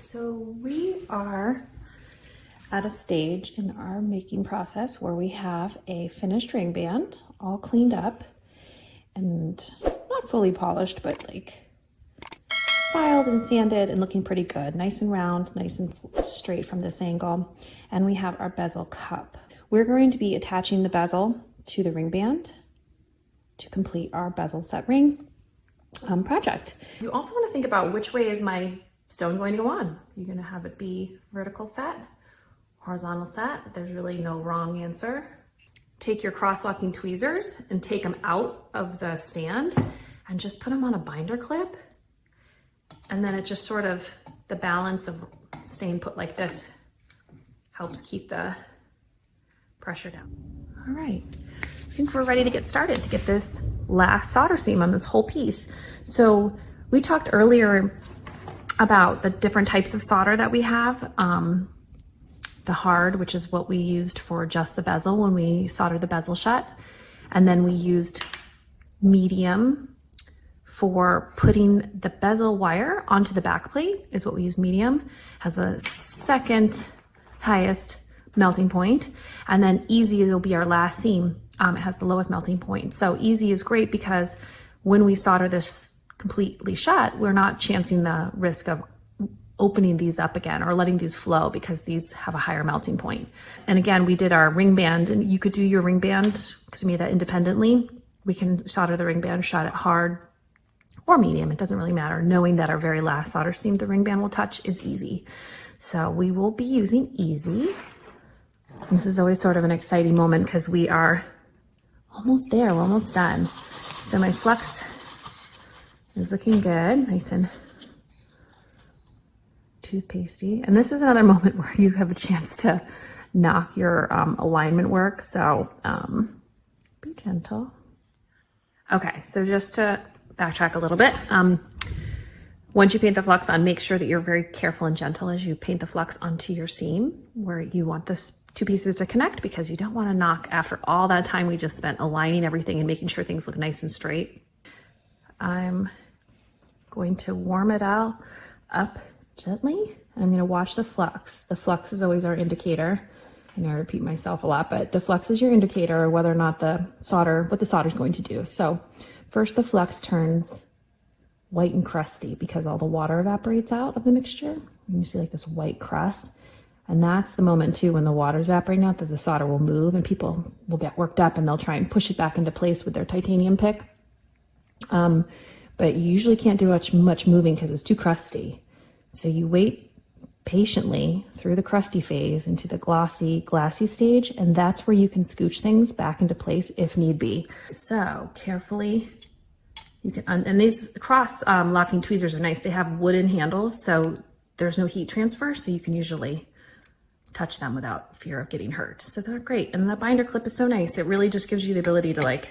so we are at a stage in our making process where we have a finished ring band all cleaned up and not fully polished, but like filed and sanded and looking pretty good. Nice and round, nice and straight from this angle. And we have our bezel cup. We're going to be attaching the bezel to the ring band to complete our bezel set ring project. You also want to think about which way is my stone going to go on. You're going to have it be vertical set, horizontal set. There's really no wrong answer. Take your cross-locking tweezers and take them out of the stand and just put them on a binder clip. And then it just sort of, the balance of staying put like this helps keep the pressure down. All right, I think we're ready to get started to get this last solder seam on this whole piece. So we talked earlier about the different types of solder that we have. The hard, which is what we used for just the bezel when we soldered the bezel shut. And then we used medium for putting the bezel wire onto the back plate, is what we use. Medium has a second highest melting point, and then easy will be our last seam. It has the lowest melting point. So easy is great because when we solder this completely shut, we're not chancing the risk of opening these up again or letting these flow because these have a higher melting point. And again, we did our ring band, and you could do your ring band because we made that independently. We can solder the ring band, shot it hard or medium, it doesn't really matter. Knowing that our very last solder seam the ring band will touch is easy. So we will be using easy. This is always sort of an exciting moment because we are almost there, we're almost done. So my flux is looking good, nice and toothpastey. And this is another moment where you have a chance to knock your alignment work. So be gentle. Okay, so just to backtrack a little bit. Once you paint the flux on, make sure that you're very careful and gentle as you paint the flux onto your seam where you want this two pieces to connect, because you don't want to knock after all that time we just spent aligning everything and making sure things look nice and straight. I'm going to warm it all up gently. I'm going to watch the flux. The flux is always our indicator. I know I repeat myself a lot, but the flux is your indicator of whether or not the solder, what the solder is going to do. So first the flux turns white and crusty because all the water evaporates out of the mixture. And you see like this white crust. And that's the moment too, when the water's evaporating out, that the solder will move and people will get worked up and they'll try and push it back into place with their titanium pick. But you usually can't do much moving because it's too crusty. So you wait patiently through the crusty phase into the glossy, glassy stage, and that's where you can scooch things back into place if need be. So carefully, you can, and these cross locking tweezers are nice. They have wooden handles, so there's no heat transfer, so you can usually touch them without fear of getting hurt. So they're great. And the binder clip is so nice. It really just gives you the ability to like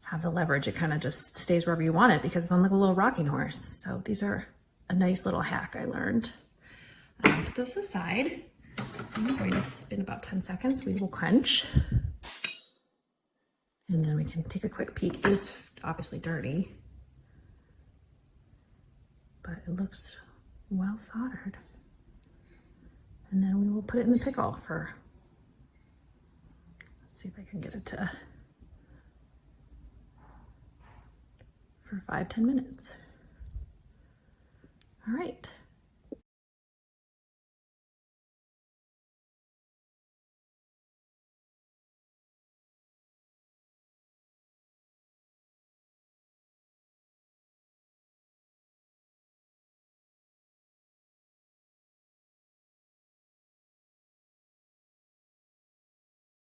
have the leverage. It kind of just stays wherever you want it because it's on like a little rocking horse. So these are a nice little hack I learned. Put this aside. I'm going to spin about 10 seconds. We will quench. And then we can take a quick peek. It is obviously dirty, but it looks well soldered. And then we will put it in the pickle for, let's see if I can get it to, for 5-10 minutes. All right.